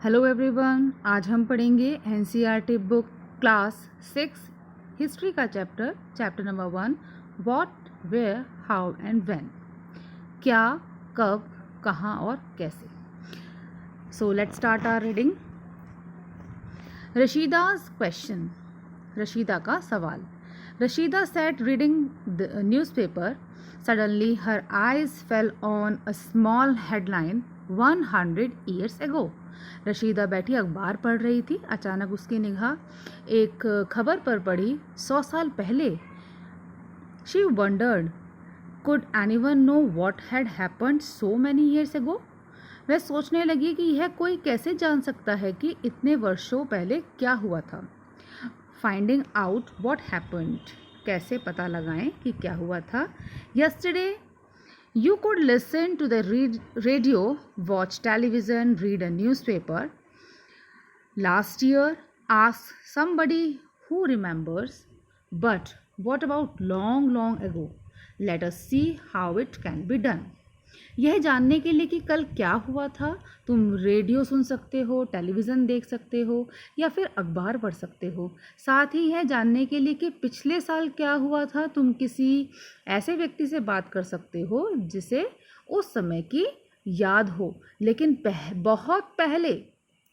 Hello everyone, आज हम पढ़ेंगे एनसीईआरटी बुक क्लास 6 हिस्ट्री का chapter number 1 what, where, how and when. क्या, कब, कहाँ और कैसे। So let's start our reading. Rashida's question, Rashida का सवाल। Rashida sat reading the newspaper. Suddenly her eyes fell on a small headline, 100 years ago. Rashida बैठी अखबार पढ़ रही थी। अचानक उसकी निगाह एक खबर पर पड़ी, 100 साल पहले। She wondered, could anyone know what had happened so many years ago? वह सोचने लगी कि यह कोई कैसे जान सकता है कि इतने वर्षों पहले क्या हुआ था। फाइंडिंग आउट वॉट हैपेंड, कैसे पता लगाएं कि क्या हुआ था। Yesterday you could listen to the radio, watch television, read a newspaper. Last year, ask somebody who remembers. But what about long ago? Let us see how it can be done. यह जानने के लिए कि कल क्या हुआ था, तुम रेडियो सुन सकते हो, टेलीविज़न देख सकते हो या फिर अखबार पढ़ सकते हो। साथ ही यह जानने के लिए कि पिछले साल क्या हुआ था, तुम किसी ऐसे व्यक्ति से बात कर सकते हो जिसे उस समय की याद हो, लेकिन बहुत पहले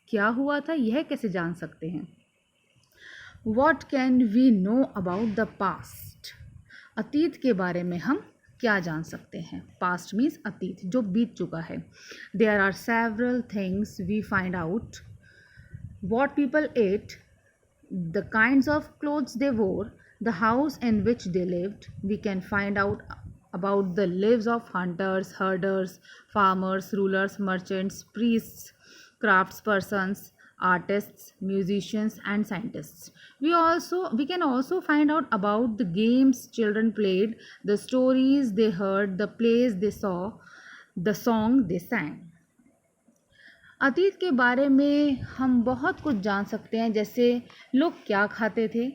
क्या हुआ था यह कैसे जान सकते हैं। What can we know about the past? अतीत के बारे में हम क्या जान सकते हैं। पास्ट मीन्स अतीत, जो बीत चुका है। There are several things we find out, what people ate, the kinds of clothes they wore, the house in which they lived. We can find out about the lives of hunters, herders, farmers, rulers, merchants, priests, craftspersons, artists, musicians and scientists. We can also find out about the games children played, the stories they heard, the plays they saw, the song they sang. अतीत के बारे में हम बहुत कुछ जान सकते हैं, जैसे लोग क्या खाते थे,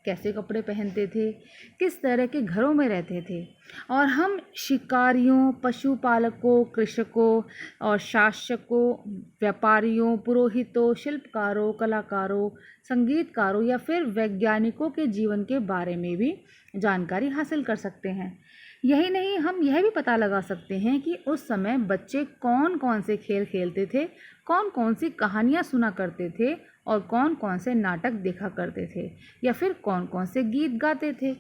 कैसे कपड़े पहनते थे, किस तरह के घरों में रहते थे। और हम शिकारियों, पशुपालकों, कृषकों और शासकों, व्यापारियों, पुरोहितों, शिल्पकारों, कलाकारों, संगीतकारों या फिर वैज्ञानिकों के जीवन के बारे में भी जानकारी हासिल कर सकते हैं। यही नहीं, हम यह भी पता लगा सकते हैं कि उस समय बच्चे कौन कौन से खेल खेलते थे, कौन कौन सी कहानियाँ सुना करते थे और कौन कौन से नाटक देखा करते थे या फिर कौन कौन से गीत गाते थे।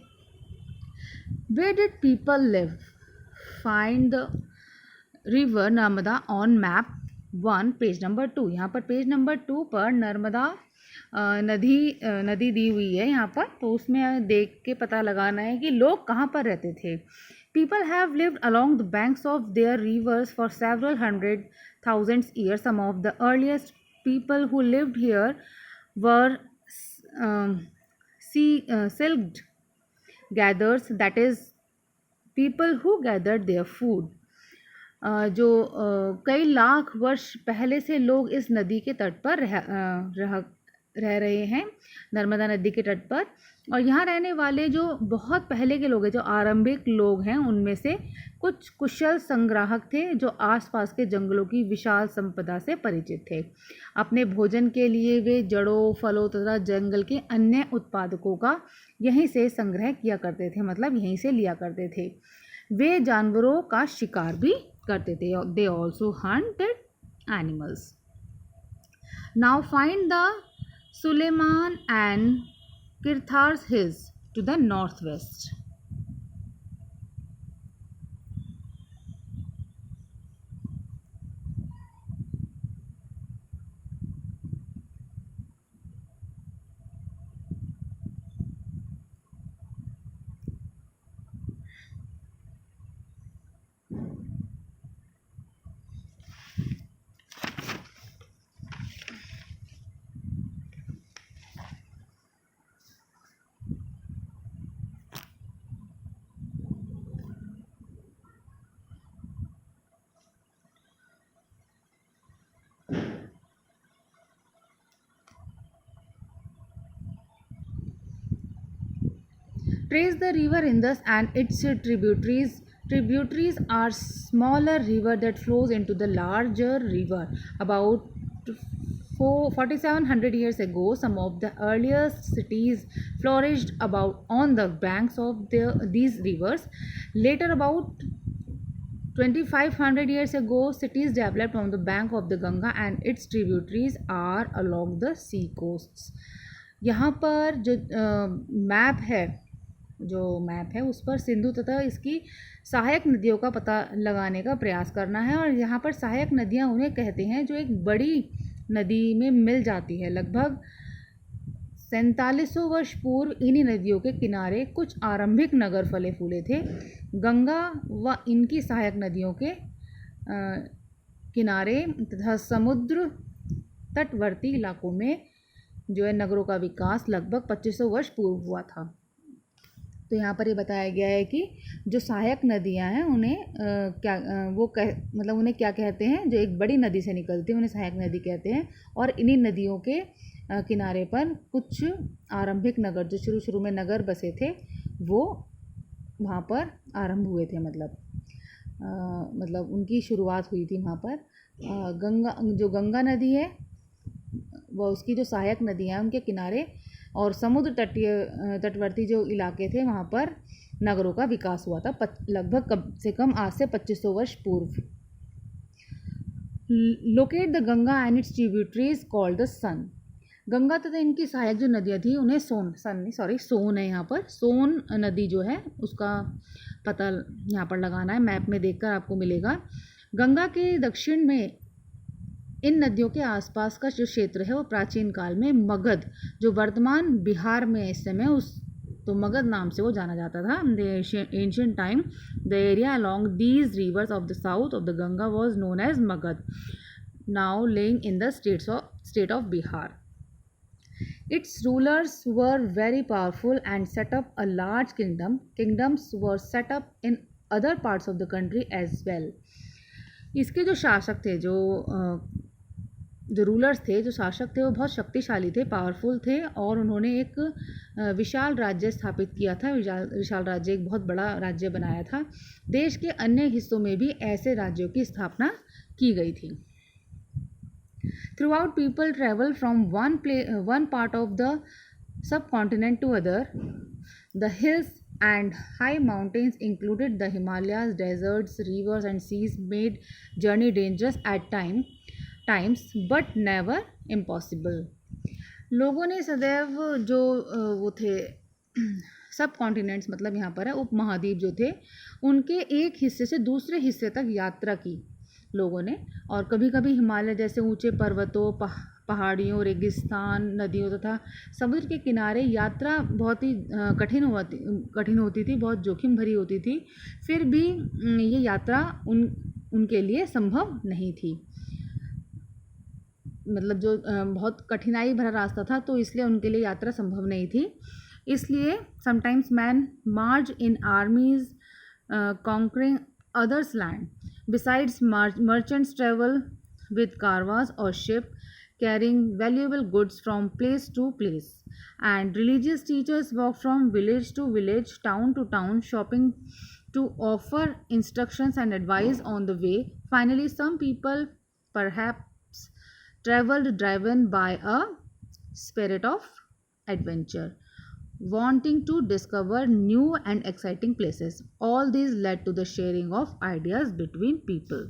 Where did people live? Find the river Narmada on map 1 page number 2। यहाँ पर पेज नंबर 2 पर नर्मदा नदी दी हुई है यहाँ पर, तो उसमें देख के पता लगाना है कि लोग कहाँ पर रहते थे। People have lived along the banks of their rivers for several hundred thousands years. Some of the earliest people who lived here were silk gatherers, that is people who gathered their food. जो कई लाख वर्ष पहले से लोग इस नदी के तट पर रह रहे हैं, नर्मदा नदी के तट पर। और यहाँ रहने वाले जो बहुत पहले के लोग हैं, जो आरंभिक लोग हैं, उनमें से कुछ कुशल संग्राहक थे जो आसपास के जंगलों की विशाल संपदा से परिचित थे। अपने भोजन के लिए वे जड़ों, फलों तथा जंगल के अन्य उत्पादकों का यहीं से संग्रह किया करते थे, मतलब यहीं से लिया करते थे। वे जानवरों का शिकार भी करते थे। They also hunted animals. Now find the Suleiman and Kirthar's Hills to the northwest. Trace the river Indus and its tributaries. Tributaries are smaller river that flows into the larger river about 4700 years ago, some of the earliest cities flourished about on the banks of these rivers. Later, about 2500 years ago, cities developed on the bank of the Ganga and its tributaries are along the sea coasts. यहाँ पर जो map है उस पर सिंधु तथा इसकी सहायक नदियों का पता लगाने का प्रयास करना है। और यहाँ पर सहायक नदियाँ उन्हें कहते हैं जो एक बड़ी नदी में मिल जाती है। लगभग 4700 वर्ष पूर्व इन्हीं नदियों के किनारे कुछ आरंभिक नगर फले फूले थे। गंगा व इनकी सहायक नदियों के किनारे तथा समुद्र तटवर्ती इलाकों में जो है नगरों का विकास लगभग 2500 वर्ष पूर्व हुआ था। तो यहाँ पर ये बताया गया है कि जो सहायक नदियाँ हैं उन्हें मतलब उन्हें क्या कहते हैं, जो एक बड़ी नदी से निकलती है उन्हें सहायक नदी कहते हैं। और इन्हीं नदियों के किनारे पर कुछ आरंभिक नगर जो शुरू में नगर बसे थे वो वहाँ पर आरंभ हुए थे, मतलब उनकी शुरुआत हुई थी वहाँ पर। जो गंगा नदी है वह उसकी जो सहायक नदियाँ हैं उनके किनारे और समुद्र तटवर्ती जो इलाके थे वहाँ पर नगरों का विकास हुआ था लगभग कम से कम आज से 2500 वर्ष पूर्व। Locate the Ganga and its tributaries called the Son. Ganga तथा इनकी सहायक जो नदियाँ थी उन्हें सोन है। यहाँ पर सोन नदी जो है उसका पता यहाँ पर लगाना है, मैप में देखकर आपको मिलेगा। गंगा के दक्षिण में इन नदियों के आसपास का जो क्षेत्र है वो प्राचीन काल में मगध, जो वर्तमान बिहार में इस समय तो मगध नाम से वो जाना जाता था। The ancient time the area along these rivers of the south of the Ganga was known as Magadha, now lying in the state of Bihar. Its rulers were very powerful and set up a large kingdom. Kingdoms were set up in other parts of the country as well. इसके जो शासक थे, जो rulers थे, जो शासक थे वो बहुत शक्तिशाली थे, पावरफुल थे और उन्होंने एक विशाल राज्य स्थापित किया था। विशाल राज्य, एक बहुत बड़ा राज्य बनाया था। देश के अन्य हिस्सों में भी ऐसे राज्यों की स्थापना की गई थी। Throughout, people travel from one part of the subcontinent to other. The hills and high mountains included the Himalayas, deserts, rivers and seas made journey dangerous at times but never impossible. लोगों ने सदैव जो वो थे सब continents, मतलब यहाँ पर है उपमहाद्वीप जो थे, उनके एक हिस्से से दूसरे हिस्से तक यात्रा की लोगों ने। और कभी कभी हिमालय जैसे ऊंचे पर्वतों, पहाड़ियों, रेगिस्तान, नदियों तथा समुद्र के किनारे यात्रा बहुत ही कठिन होती थी, बहुत जोखिम भरी होती थी। फिर भी ये यात्रा उनके लिए संभव नहीं थी, मतलब जो बहुत कठिनाई भरा रास्ता था तो इसलिए उनके लिए यात्रा संभव नहीं थी। इसलिए sometimes man march in armies conquering others land. Besides, merchants travel with caravans or ship carrying valuable goods from place to place, and religious teachers walk from village to village, town to town, shopping to offer instructions and advice on the way. Finally, some people perhaps traveled driven by a spirit of adventure, wanting to discover new and exciting places. All these led to the sharing of ideas between people.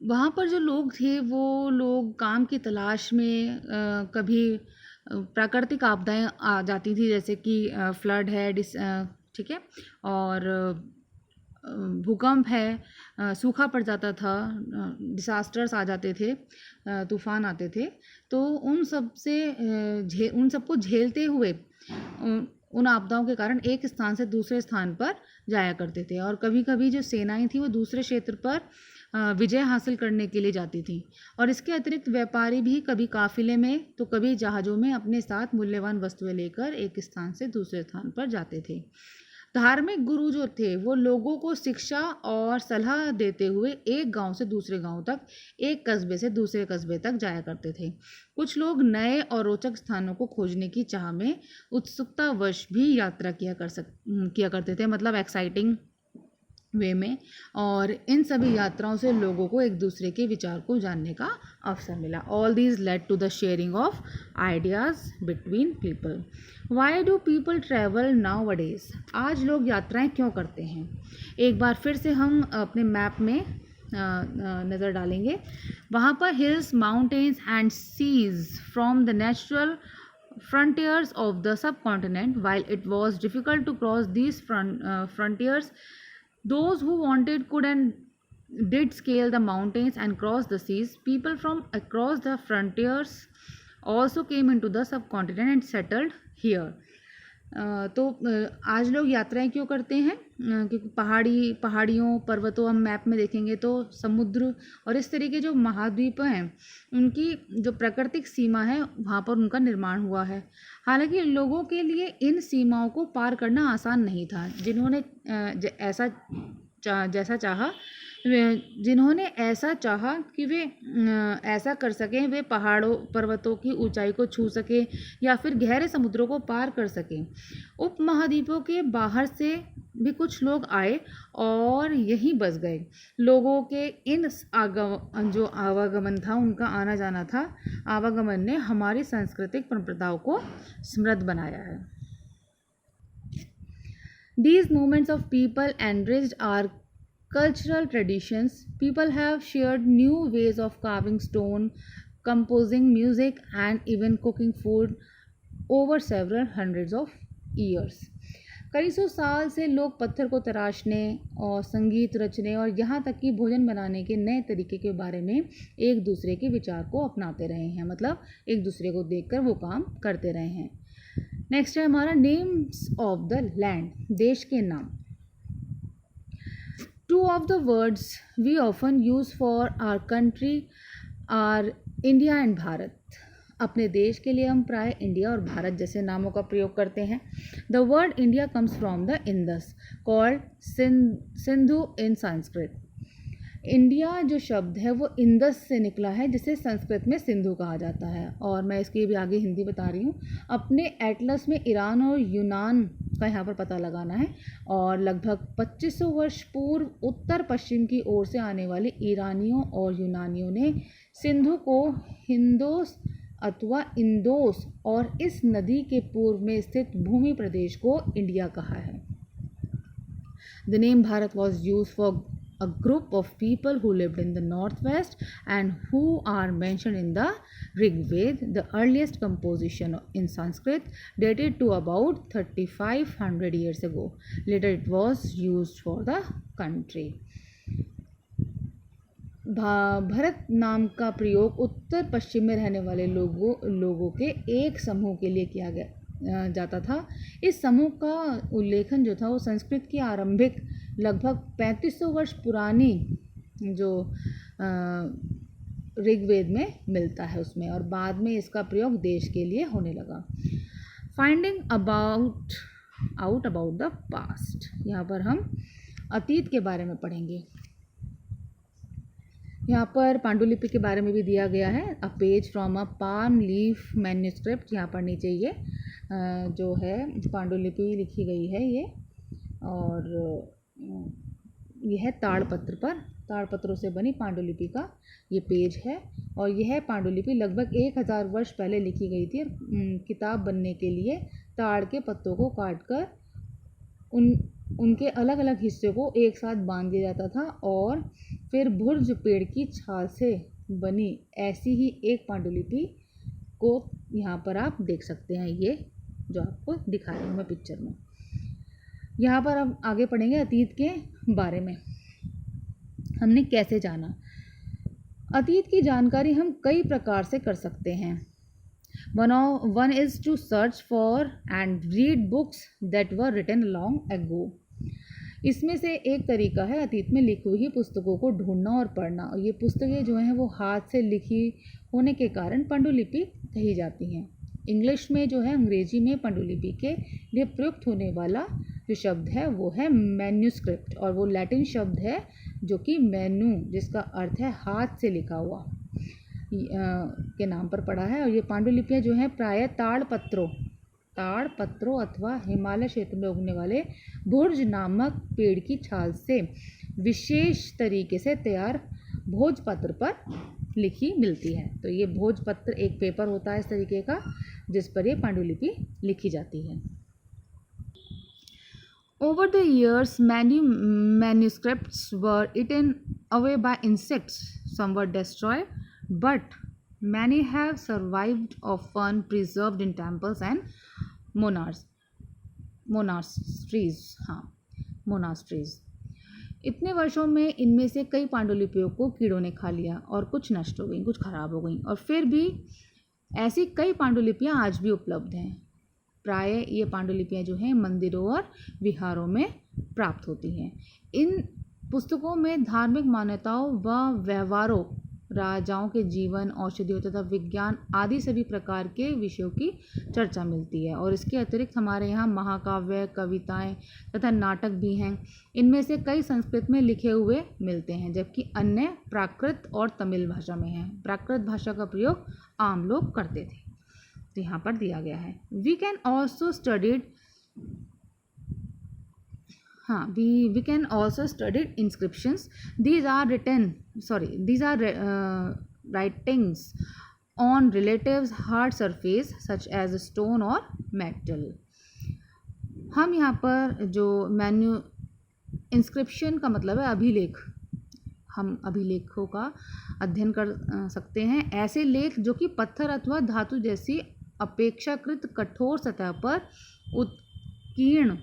वहाँ पर जो लोग थे वो लोग काम की तलाश में कभी प्राकृतिक आपदाएं आ जाती थी, जैसे कि फ्लड है, ठीक है, और भूकंप है, सूखा पड़ जाता था, डिसास्टर्स आ जाते थे, तूफ़ान आते थे। तो उन सबको झेलते हुए उन आपदाओं के कारण एक स्थान से दूसरे स्थान पर जाया करते थे। और कभी कभी जो सेनाएं थी वो दूसरे क्षेत्र पर विजय हासिल करने के लिए जाती थी। और इसके अतिरिक्त व्यापारी भी कभी काफिले में तो कभी जहाज़ों में अपने साथ मूल्यवान वस्तुएं लेकर एक स्थान से दूसरे स्थान पर जाते थे। धार्मिक गुरु जो थे वो लोगों को शिक्षा और सलाह देते हुए एक गांव से दूसरे गांव तक, एक कस्बे से दूसरे कस्बे तक जाया करते थे। कुछ लोग नए और रोचक स्थानों को खोजने की चाह में उत्सुकतावश भी यात्रा किया करते थे, मतलब एक्साइटिंग वे में, और इन सभी यात्राओं से लोगों को एक दूसरे के विचार को जानने का अवसर मिला. All these led to the sharing of ideas between people. Why do people travel nowadays? आज लोग यात्राएं क्यों करते हैं? एक बार फिर से हम अपने मैप में नज़र डालेंगे. वहाँ पर hills, mountains and seas from the natural frontiers of the subcontinent. While it was difficult to cross these frontiers, those who wanted could and did scale the mountains and cross the seas. People from across the frontiers also came into the subcontinent and settled here. तो आज लोग यात्राएं क्यों करते हैं? क्योंकि पहाड़ियों, पर्वतों, हम मैप में देखेंगे तो समुद्र और इस तरीके जो महाद्वीप हैं उनकी जो प्राकृतिक सीमा है वहाँ पर उनका निर्माण हुआ है. हालांकि लोगों के लिए इन सीमाओं को पार करना आसान नहीं था. जिन्होंने ऐसा चाहा कि वे ऐसा कर सकें, वे पहाड़ों, पर्वतों की ऊंचाई को छू सकें या फिर गहरे समुद्रों को पार कर सकें. उपमहाद्वीपों के बाहर से भी कुछ लोग आए और यहीं बस गए. लोगों के इन जो आवागमन था, उनका आना जाना था, आवागमन ने हमारी सांस्कृतिक परंपराओं को समृद्ध बनाया है. These movements of people enriched our cultural traditions. People have shared new ways of carving stone, composing music, and even cooking food over several hundreds of years. कई सौ साल से लोग पत्थर को तराशने और संगीत रचने और यहाँ तक कि भोजन बनाने के नए तरीके के बारे में एक दूसरे के विचार को अपनाते रहे हैं. मतलब एक दूसरे को देखकर वो काम करते रहे हैं. नेक्स्ट है हमारा नेम्स ऑफ द लैंड. देश के नाम. Two of the words we often use for our country are India and Bharat. अपने देश के लिए हम प्राय इंडिया और भारत जैसे नामों का प्रयोग करते हैं. The word India comes from the Indus, called Sindhu in Sanskrit. India जो शब्द है वो इंदस से निकला है, जिसे संस्कृत में सिंधु कहा जाता है. और मैं इसकी भी आगे हिंदी बता रही हूँ. अपने एटलस में ईरान और यूनान का यहाँ पर पता लगाना है. और लगभग 2500 वर्ष पूर्व उत्तर पश्चिम की ओर से आने वाले ईरानियों और यूनानियों ने सिंधु को हिंदोस अथवा इंदोस और इस नदी के पूर्व में स्थित भूमि प्रदेश को इंडिया कहा है. The name Bharat was use for a group of people who lived in the northwest and who are mentioned in the Rig Veda. The earliest composition in Sanskrit dated to about 3500 years ago. Later it was used for the country. Bharat नाम का प्रयोग उत्तर पश्चिम में रहने वाले लोगों के एक समूह के लिए किया जाता था. इस समूह का उल्लेखन जो था वो संस्कृत की आरंभिक लगभग 3500 वर्ष पुरानी जो ऋग्वेद में मिलता है उसमें, और बाद में इसका प्रयोग देश के लिए होने लगा. Finding out about the past. यहाँ पर हम अतीत के बारे में पढ़ेंगे. यहाँ पर पांडुलिपि के बारे में भी दिया गया है. A page from a palm leaf manuscript. यहाँ पर नीचे ये जो है पांडुलिपि लिखी गई है ये, और यह है ताड़पत्रों से बनी पांडुलिपि का ये पेज है. और यह पांडुलिपि लगभग 1000 वर्ष पहले लिखी गई थी. किताब बनने के लिए ताड़ के पत्तों को काटकर उनके अलग अलग हिस्से को एक साथ बांध दिया जाता था और फिर भुर्ज पेड़ की छाल से बनी ऐसी ही एक पांडुलिपि को यहाँ पर आप देख सकते हैं. ये जो आपको दिखा रही हूँ मैं पिक्चर में. यहाँ पर अब आगे पढ़ेंगे अतीत के बारे में. हमने कैसे जाना. अतीत की जानकारी हम कई प्रकार से कर सकते हैं. One is to search for and read books that were written long ago. इसमें से एक तरीका है अतीत में लिखी हुई पुस्तकों को ढूंढना और पढ़ना. और ये पुस्तकें जो हैं वो हाथ से लिखी होने के कारण पांडुलिपि कही जाती हैं. इंग्लिश में जो है, अंग्रेजी में पांडुलिपि के लिए प्रयुक्त होने वाला जो शब्द है वो है मैन्यूस्क्रिप्ट, और वो लैटिन शब्द है जो कि मैन्यू, जिसका अर्थ है हाथ से लिखा हुआ, के नाम पर पड़ा है. और ये पांडुलिपियाँ जो हैं प्रायः ताड़ पत्रों ताड़ पत्रों अथवा हिमालय क्षेत्र में उगने वाले भुर्ज नामक पेड़ की छाल से विशेष तरीके से तैयार भोजपत्र पर लिखी मिलती है। तो ये भोजपत्र एक पेपर होता है इस तरीके का जिस पर ये पांडुलिपि लिखी जाती है। Over the years, many manuscripts were eaten away by insects. Some were destroyed, but many have survived, often preserved in temples and monasteries. हाँ, monasteries. इतने वर्षों में इनमें से कई पांडुलिपियों को कीड़ों ने खा लिया और कुछ नष्ट हो गई, कुछ खराब हो गई, और फिर भी ऐसी कई पांडुलिपियाँ आज भी उपलब्ध हैं। प्रायः ये पांडुलिपियाँ जो हैं मंदिरों और विहारों में प्राप्त होती हैं। इन पुस्तकों में धार्मिक मान्यताओं व व्यवहारों, राजाओं के जीवन, औषधियों तथा विज्ञान आदि सभी प्रकार के विषयों की चर्चा मिलती है। और इसके अतिरिक्त हमारे यहाँ महाकाव्य, कविताएं तथा नाटक भी हैं। इनमें से कई संस्कृत में लिखे हुए मिलते हैं, जबकि अन्य प्राकृत और तमिल भाषा में हैं। प्राकृत भाषा का प्रयोग आम लोग करते थे। तो यहाँ पर दिया गया है। We can also studied we can also study inscriptions. These are writings on relatives hard surface such as stone or metal. हम यहाँ पर जो इंस्क्रिप्शन का मतलब है अभिलेख, हम अभिलेखों का अध्ययन कर सकते हैं। ऐसे लेख जो कि पत्थर अथवा धातु जैसी अपेक्षाकृत कठोर सतह पर उत्कीर्ण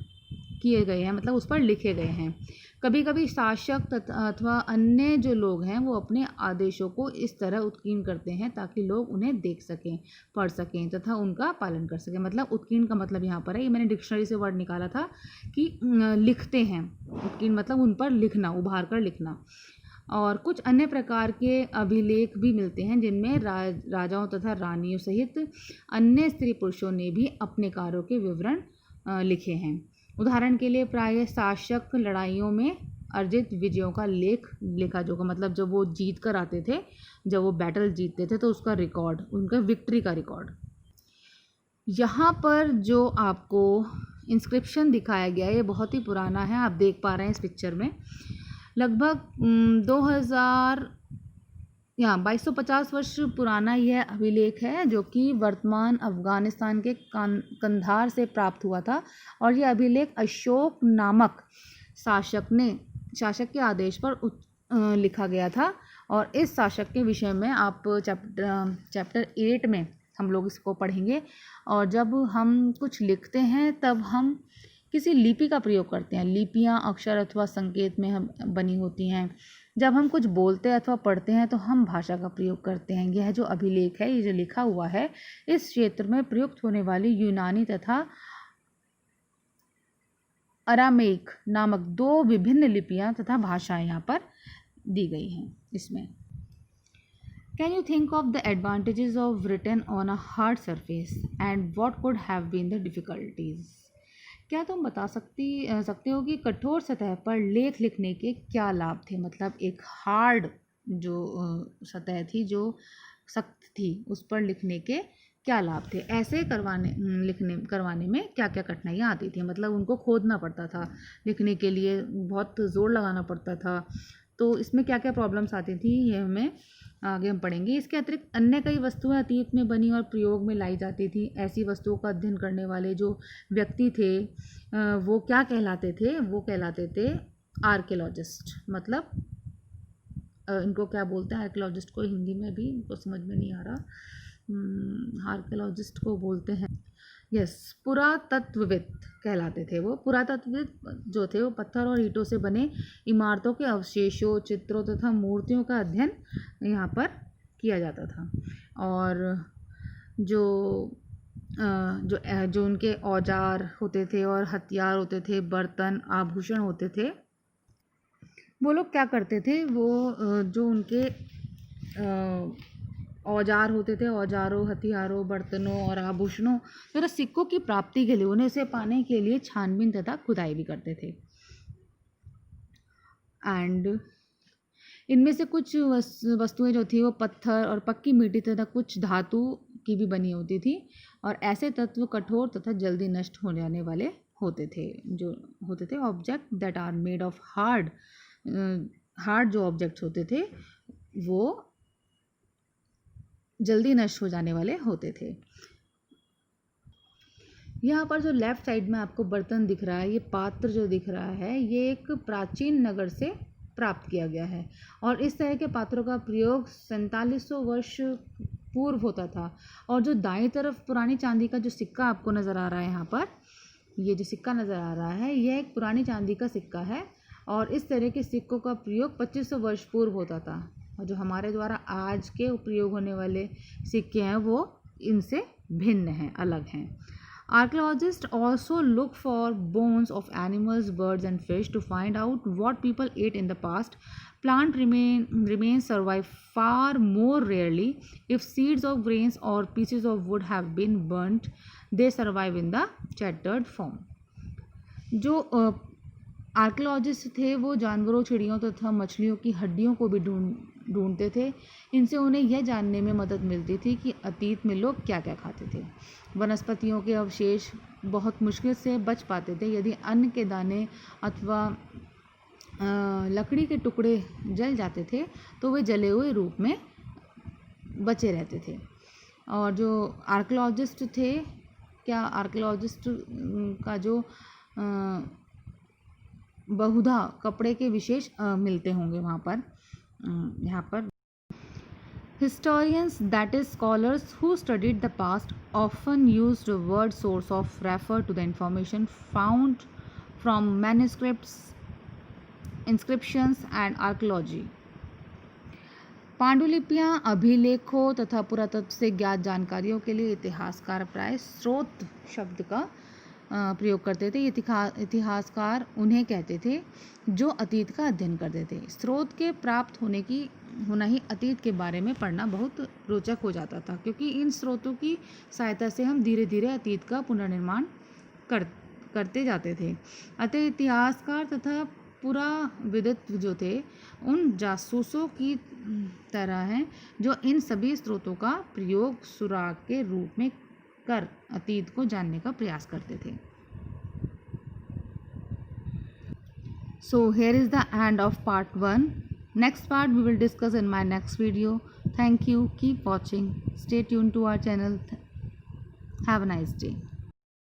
किए गए हैं, मतलब उस पर लिखे गए हैं। कभी कभी शासक अथवा अन्य जो लोग हैं वो अपने आदेशों को इस तरह उत्कीर्ण करते हैं ताकि लोग उन्हें देख सकें, पढ़ सकें तथा उनका पालन कर सकें। मतलब उत्कीर्ण का मतलब यहाँ पर है, ये मैंने डिक्शनरी से वर्ड निकाला था कि लिखते हैं। उत्कीर्ण मतलब उन पर लिखना, उभार कर लिखना। और कुछ अन्य प्रकार के अभिलेख भी मिलते हैं जिनमें राजाओं तथा रानियों सहित अन्य स्त्री पुरुषों ने भी अपने कार्यों के विवरण लिखे हैं। उदाहरण के लिए प्रायः शासक लड़ाइयों में अर्जित विजयों का लेख लिखा, जो का मतलब जब वो जीत कर आते थे, जब वो बैटल जीतते थे तो उसका रिकॉर्ड, उनका विक्ट्री का रिकॉर्ड। यहाँ पर जो आपको इंस्क्रिप्शन दिखाया गया है ये बहुत ही पुराना है, आप देख पा रहे हैं इस पिक्चर में। लगभग 2250 वर्ष पुराना यह अभिलेख है जो कि वर्तमान अफ़गानिस्तान के कंधार से प्राप्त हुआ था। और यह अभिलेख अशोक नामक शासक के आदेश पर लिखा गया था। और इस शासक के विषय में आप चैप्टर 8 में हम लोग इसको पढ़ेंगे। और जब हम कुछ लिखते हैं तब हम किसी लिपि का प्रयोग करते हैं। लिपियाँ अक्षर अथवा संकेत में हम बनी होती हैं। जब हम कुछ बोलते हैं अथवा पढ़ते हैं तो हम भाषा का प्रयोग करते हैं। यह जो अभिलेख है, ये जो लिखा हुआ है, इस क्षेत्र में प्रयुक्त होने वाली यूनानी तथा अरामेइक नामक 2 विभिन्न लिपियाँ तथा भाषाएं यहाँ पर दी गई हैं इसमें। Can you think of the advantages of written on a hard surface and what could have been the difficulties? क्या तुम बता सकते हो कि कठोर सतह पर लेख लिखने के क्या लाभ थे? मतलब एक हार्ड जो सतह थी, जो सख्त थी, उस पर लिखने के क्या लाभ थे? ऐसे करवाने में क्या क्या कठिनाइयाँ आती थी? मतलब उनको खोदना पड़ता था, लिखने के लिए बहुत ज़ोर लगाना पड़ता था। तो इसमें क्या क्या प्रॉब्लम्स आती थी ये हमें आगे हम पढ़ेंगे। इसके अतिरिक्त अन्य कई वस्तुएं अतीत में बनी और प्रयोग में लाई जाती थी। ऐसी वस्तुओं का अध्ययन करने वाले जो व्यक्ति थे वो क्या कहलाते थे? वो कहलाते थे आर्कियोलॉजिस्ट। मतलब इनको क्या बोलते हैं? आर्कियोलॉजिस्ट को हिंदी में भी इनको समझ में नहीं आ रहा। आर्कियोलॉजिस्ट को बोलते हैं पुरातत्वविद कहलाते थे वो। पुरातत्वविद जो थे वो पत्थर और ईंटों से बने इमारतों के अवशेषों, चित्रों तथा मूर्तियों का अध्ययन यहाँ पर किया जाता था। और जो उनके औजार होते थे और हथियार होते थे, बर्तन, आभूषण होते थे, वो लोग क्या करते थे? वो जो उनके औजार होते थे, औजारों, हथियारों, बर्तनों और आभूषणों तथा सिक्कों की प्राप्ति के लिए, उन्हें से पाने के लिए छानबीन तथा खुदाई भी करते थे। एंड इनमें से कुछ वस्तुएं जो थी वो पत्थर और पक्की मिट्टी तथा कुछ धातु की भी बनी होती थी और ऐसे तत्व कठोर तथा जल्दी नष्ट हो जाने वाले होते थे object that are made of hard जो ऑब्जेक्ट्स होते थे वो जल्दी नष्ट हो जाने वाले होते थे। यहाँ पर जो लेफ्ट साइड में आपको बर्तन दिख रहा है, ये पात्र जो दिख रहा है, ये एक प्राचीन नगर से प्राप्त किया गया है और इस तरह के पात्रों का प्रयोग 4700 वर्ष पूर्व होता था। और जो दाईं तरफ पुरानी चांदी का जो सिक्का आपको नज़र आ रहा है, यहाँ पर ये जो सिक्का नज़र आ रहा है, यह एक पुरानी चांदी का सिक्का है और इस तरह के सिक्कों का प्रयोग 2500 वर्ष पूर्व होता था। और जो हमारे द्वारा आज के उपयोग होने वाले सिक्के हैं वो इनसे भिन्न हैं, अलग हैं। Archaeologists also look for bones of animals, birds, and fish to find out what people ate in the past. Plant remains survive far more rarely. If seeds of grains or pieces of wood have been burnt, they survive in the shattered form. जो archaeologist थे वो जानवरों, चिड़ियों तथा मछलियों की हड्डियों को भी ढूंढते थे। इनसे उन्हें यह जानने में मदद मिलती थी कि अतीत में लोग क्या क्या खाते थे। वनस्पतियों के अवशेष बहुत मुश्किल से बच पाते थे। यदि अन्न के दाने अथवा लकड़ी के टुकड़े जल जाते थे तो वे जले हुए रूप में बचे रहते थे। और जो आर्कियोलॉजिस्ट थे, क्या आर्कियोलॉजिस्ट का जो बहुधा कपड़े के विशेष मिलते होंगे वहाँ पर, यहाँ पर historians, that is scholars who studied the past, often used a word source of refer to the information found from manuscripts, inscriptions and archaeology. पांडुलिपियाँ अभिलेखों तथा पुरातत्व से ज्ञात जानकारियों के लिए इतिहासकार प्राय स्रोत शब्द का प्रयोग करते थे। इतिहासकार उन्हें कहते थे जो अतीत का अध्ययन करते थे। स्रोत के प्राप्त होना ही अतीत के बारे में पढ़ना बहुत रोचक हो जाता था, क्योंकि इन स्रोतों की सहायता से हम धीरे धीरे अतीत का पुनर्निर्माण करते जाते थे। अतः इतिहासकार तथा पुराविदित्व जो थे उन जासूसों की तरह हैं जो इन सभी स्रोतों का प्रयोग सुराग के रूप में कर अतीत को जानने का प्रयास करते थे। So here is the end of part 1. Next part we will discuss in my next video. Thank you. Keep watching. Stay tuned to our channel. Have a nice day.